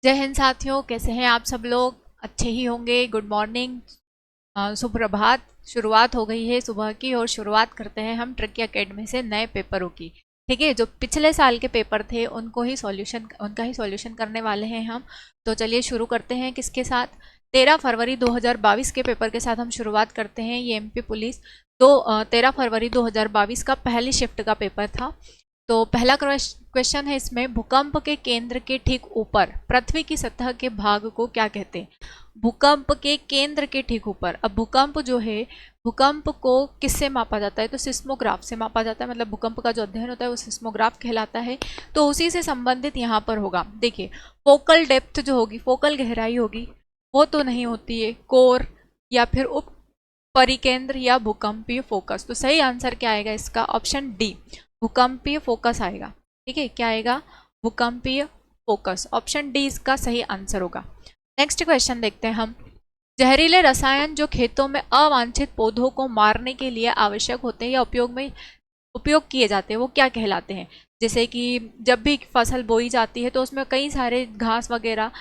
जय हिंद साथियों, कैसे हैं आप सब लोग। अच्छे ही होंगे। गुड मॉर्निंग, सुप्रभात। शुरुआत हो गई है सुबह की और शुरुआत करते हैं हम ट्रिकी एकेडमी से नए पेपरों की। ठीक है, जो पिछले साल के पेपर थे उनका ही सॉल्यूशन करने वाले हैं हम। तो चलिए शुरू करते हैं किसके साथ। 13 फरवरी 2022 के पेपर के साथ हम शुरुआत करते हैं। ये एमपी पुलिस 13 फरवरी 2022 का पहली शिफ्ट का पेपर था। तो पहला क्वेश्चन है इसमें, भूकंप के केंद्र के ठीक ऊपर पृथ्वी की सतह के भाग को क्या कहते हैं। भूकंप के केंद्र के ठीक ऊपर, अब भूकंप जो है, भूकंप को किससे मापा जाता है, तो सिस्मोग्राफ से मापा जाता है। मतलब भूकंप का जो अध्ययन होता है वो सिस्मोग्राफ कहलाता है। तो उसी से संबंधित यहाँ पर होगा। देखिए, फोकल डेप्थ जो होगी, फोकल गहराई होगी, वो तो नहीं होती है। कोर या फिर उप परिकेंद्र या भूकंपीय फोकस। तो सही आंसर क्या आएगा इसका, ऑप्शन डी, भूकंपीय फोकस आएगा। ठीक है, क्या आएगा, भूकंपीय फोकस। ऑप्शन डी इसका सही आंसर होगा। नेक्स्ट क्वेश्चन देखते हैं हम। जहरीले रसायन जो खेतों में अवांछित पौधों को मारने के लिए आवश्यक होते हैं या उपयोग किए जाते हैं, वो क्या कहलाते हैं। जैसे कि जब भी फसल बोई जाती है तो उसमें कई सारे घास वगैरह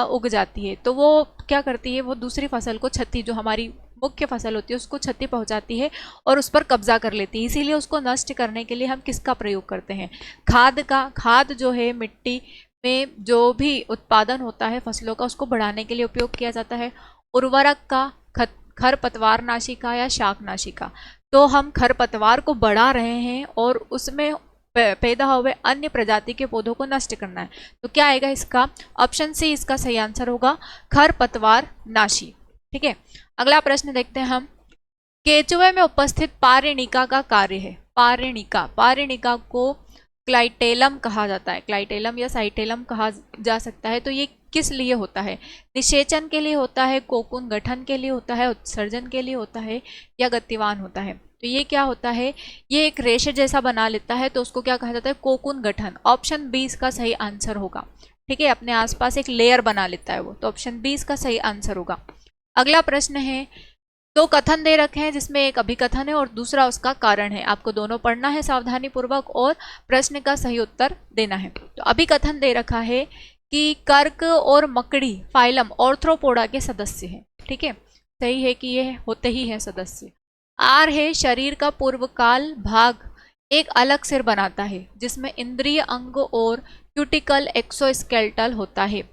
उग जाती है, तो वो क्या करती है, वो दूसरी फसल को क्षति, जो हमारी मुख्य फसल होती है उसको क्षति पहुंचाती है और उस पर कब्जा कर लेती है। इसीलिए उसको नष्ट करने के लिए हम किसका प्रयोग करते हैं, खाद का। खाद जो है मिट्टी में जो भी उत्पादन होता है फसलों का, उसको बढ़ाने के लिए उपयोग किया जाता है। उर्वरक का, खरपतवारनाशी का या शाकनाशी का। तो हम खरपतवार को बढ़ा रहे हैं और उसमें पैदा हुए अन्य प्रजाति के पौधों को नष्ट करना है। तो क्या आएगा इसका, ऑप्शन सी इसका सही आंसर होगा, खरपतवार नाशी। ठीक है, अगला प्रश्न देखते हैं हम। केचुए में उपस्थित पारेणिका का कार्य है। पारेणिका को क्लाइटेलम कहा जाता है। क्लाइटेलम या साइटेलम कहा जा सकता है। तो ये किस लिए होता है, निषेचन के लिए होता है, कोकून गठन के लिए होता है, उत्सर्जन के लिए होता है, या गतिवान होता है। तो ये क्या होता है, ये एक रेशे जैसा बना लेता है, तो उसको क्या कहा जाता है, कोकून गठन। ऑप्शन बी इसका सही आंसर होगा। ठीक है, अपने आसपास एक लेयर बना लेता है वो, तो ऑप्शन बी इसका सही आंसर होगा। अगला प्रश्न है, दो कथन दे रखे हैं जिसमें एक अभिकथन है और दूसरा उसका कारण है। आपको दोनों पढ़ना है सावधानी पूर्वक और प्रश्न का सही उत्तर देना है। तो अभिकथन दे रखा है कि कर्क और मकड़ी फाइलम ऑर्थ्रोपोडा के सदस्य हैं। ठीक है, सही है कि ये होते ही है सदस्य। आर है, शरीर का पूर्वकाल भाग एक अलग सिर बनाता है जिसमें इंद्रिय अंग और क्यूटिकल एक्सोस्केलेटल होता है।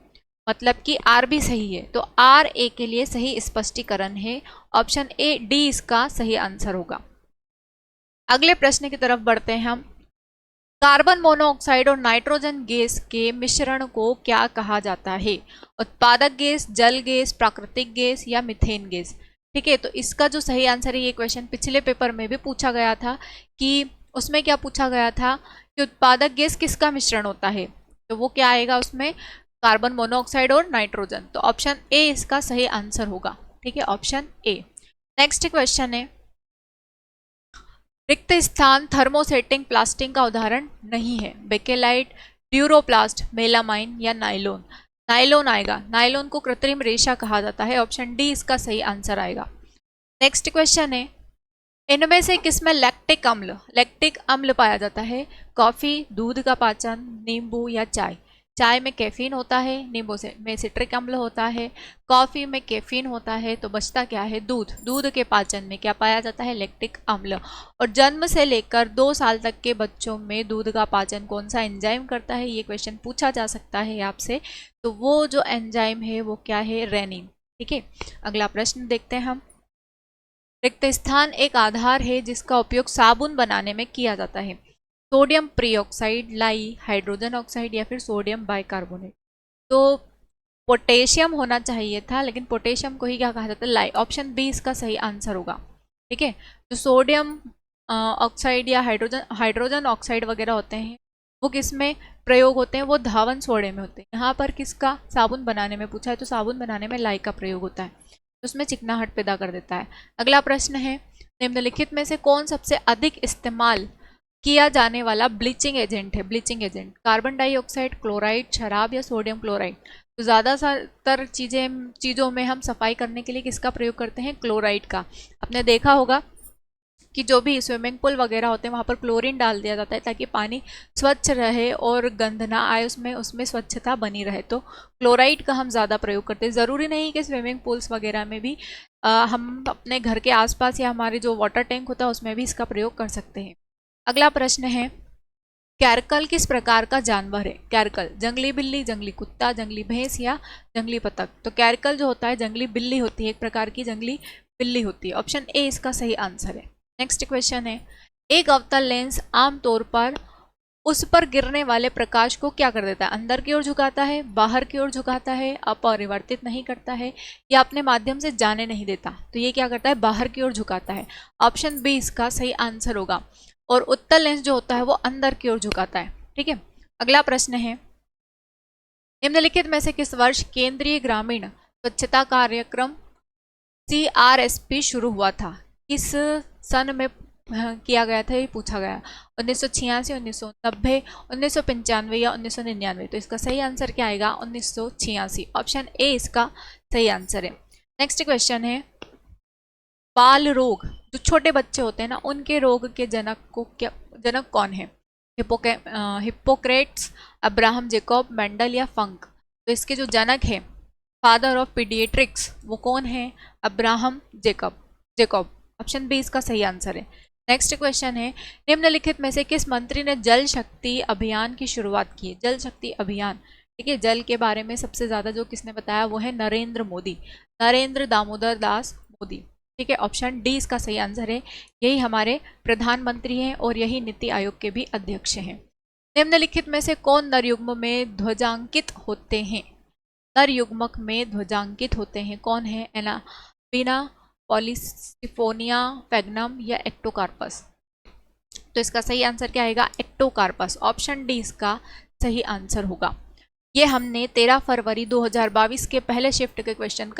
मतलब कि आर भी सही है, तो आर ए के लिए सही स्पष्टीकरण है। ऑप्शन ए डी इसका सही आंसर होगा। अगले प्रश्न की तरफ बढ़ते हैं हम। कार्बन मोनोऑक्साइड और नाइट्रोजन गैस के मिश्रण को क्या कहा जाता है, उत्पादक गैस, जल गैस, प्राकृतिक गैस या मीथेन गैस। ठीक है, तो इसका जो सही आंसर है, ये क्वेश्चन पिछले पेपर में भी पूछा गया था कि उसमें क्या पूछा गया था कि उत्पादक गैस किसका मिश्रण होता है, तो वो क्या आएगा उसमें, कार्बन मोनोऑक्साइड और नाइट्रोजन। तो ऑप्शन ए इसका सही आंसर होगा। ठीक है, ऑप्शन ए। नेक्स्ट क्वेश्चन है, रिक्त स्थान थर्मोसेटिंग प्लास्टिक का उदाहरण नहीं है। बेकेलाइट, ड्यूरोप्लास्ट, मेलामाइन या नाइलोन। नाइलोन आएगा। नाइलोन को कृत्रिम रेशा कहा जाता है। ऑप्शन डी इसका सही आंसर आएगा। नेक्स्ट क्वेश्चन है, इनमें से किसमें लैक्टिक अम्ल पाया जाता है। कॉफी, दूध का पाचन, नींबू या चाय। चाय में कैफीन होता है, नींबू में सिट्रिक अम्ल होता है, कॉफी में कैफीन होता है, तो बचता क्या है, दूध के पाचन में क्या पाया जाता है, लैक्टिक अम्ल। और जन्म से लेकर 2 साल तक के बच्चों में दूध का पाचन कौन सा एंजाइम करता है, ये क्वेश्चन पूछा जा सकता है आपसे। तो वो जो एंजाइम है वो क्या है, रेनिन। ठीक है, अगला प्रश्न देखते हैं हम। रिक्त स्थान एक आधार है जिसका उपयोग साबुन बनाने में किया जाता है। सोडियम प्रीऑक्साइड, लाई, हाइड्रोजन ऑक्साइड या फिर सोडियम बाइकार्बोनेट। तो पोटेशियम होना चाहिए था, लेकिन पोटेशियम को ही क्या कहा जाता है, लाई। ऑप्शन बी इसका सही आंसर होगा। ठीक है, जो सोडियम ऑक्साइड या हाइड्रोजन ऑक्साइड वगैरह होते हैं वो किस में प्रयोग होते हैं, वो धावन सोडे में होते हैं। यहाँ पर किसका, साबुन बनाने में पूछा है, तो साबुन बनाने में लाई का प्रयोग होता है, उसमें चिकनाहट पैदा कर देता है। अगला प्रश्न है, निम्नलिखित में से कौन सबसे अधिक इस्तेमाल किया जाने वाला ब्लीचिंग एजेंट है। Bleaching agent, carbon dioxide, chloride, शराब या सोडियम क्लोराइड। तो ज़्यादातर चीज़ों में हम सफाई करने के लिए किसका प्रयोग करते हैं, क्लोराइड का। आपने देखा होगा कि जो भी स्विमिंग पूल वगैरह होते हैं वहाँ पर क्लोरीन डाल दिया जाता है ताकि पानी स्वच्छ रहे और गंध ना आए, उसमें स्वच्छता बनी रहे। तो क्लोराइड का हम ज़्यादा प्रयोग करते हैं। ज़रूरी नहीं कि स्विमिंग पूल्स वगैरह में भी, हम अपने घर के आसपास या हमारे जो वाटर टैंक होता है उसमें भी इसका प्रयोग कर सकते हैं। अगला प्रश्न है, कैरकल किस प्रकार का जानवर है? कैरकल जंगली बिल्ली, जंगली कुत्ता, जंगली भैंस या जंगली बतख? तो कैरकल जो होता है जंगली बिल्ली होती है, एक प्रकार की जंगली बिल्ली होती है। ऑप्शन ए इसका सही आंसर है। नेक्स्ट क्वेश्चन है, एक अवतल लेंस आमतौर पर उस पर गिरने वाले प्रकाश को क्या कर देता है? अंदर की ओर झुकाता है, बाहर की ओर झुकाता है, अपरिवर्तित नहीं करता है या अपने माध्यम से जाने नहीं देता? तो ये क्या करता है? बाहर की ओर झुकाता है। ऑप्शन बी इसका सही आंसर होगा। और उत्तल लेंस जो होता है वो अंदर की ओर झुकाता है। ठीक है, अगला प्रश्न है, निम्नलिखित में से किस वर्ष केंद्रीय ग्रामीण स्वच्छता कार्यक्रम CRSP शुरू हुआ था? किस सन में किया गया था, ये पूछा गया। 1986, 1990, 1995 या 1999? तो इसका सही आंसर क्या आएगा? 1986। ऑप्शन ए इसका सही आंसर है। नेक्स्ट क्वेश्चन है, बाल रोग, जो छोटे बच्चे होते हैं ना, उनके रोग के जनक कौन है? हिप्पोक्रेट्स, अब्राहम जैकब, मेंडल या फंक? तो इसके जो जनक है, फादर ऑफ पीडियाट्रिक्स, वो कौन है? Abraham Jacob. ऑप्शन बी इसका सही आंसर है। नेक्स्ट क्वेश्चन है, निम्नलिखित में से किस मंत्री ने जल शक्ति अभियान की शुरुआत की? जल शक्ति अभियान, ठीक है, जल के बारे में सबसे ज्यादा जो किसने बताया वो है नरेंद्र मोदी, नरेंद्र दामोदर दास मोदी। ठीक है, ऑप्शन डी इसका सही आंसर है। यही हमारे प्रधानमंत्री हैं और यही नीति आयोग के भी अध्यक्ष हैं। निम्नलिखित में से कौन नरयुग्म में ध्वजांकित होते हैं? नरयुग्मक में ध्वजांकित होते हैं कौन है? एनाबीना, पॉलीसिफोनिया, फैगनम या एक्टोकार्पस? तो इसका सही आंसर क्या आएगा? एक्टोकार्पस। ऑप्शन डी इसका सही आंसर होगा। ये हमने 13 फरवरी 2022 के पहले शिफ्ट के क्वेश्चन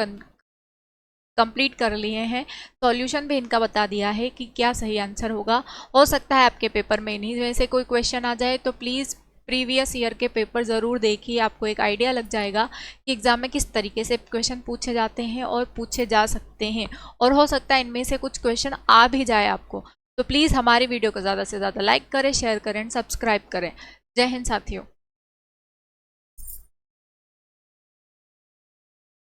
कंप्लीट कर लिए हैं। सॉल्यूशन भी इनका बता दिया है कि क्या सही आंसर होगा। हो सकता है आपके पेपर में इन्हीं में से कोई क्वेश्चन आ जाए, तो प्लीज़ प्रीवियस ईयर के पेपर ज़रूर देखिए, आपको एक आइडिया लग जाएगा कि एग्ज़ाम में किस तरीके से क्वेश्चन पूछे जाते हैं और पूछे जा सकते हैं। और हो सकता है इनमें से कुछ क्वेश्चन आ भी जाए आपको। तो प्लीज़ हमारी वीडियो को ज़्यादा से ज़्यादा लाइक करें, शेयर करें, सब्सक्राइब करें। जय हिंद साथियों।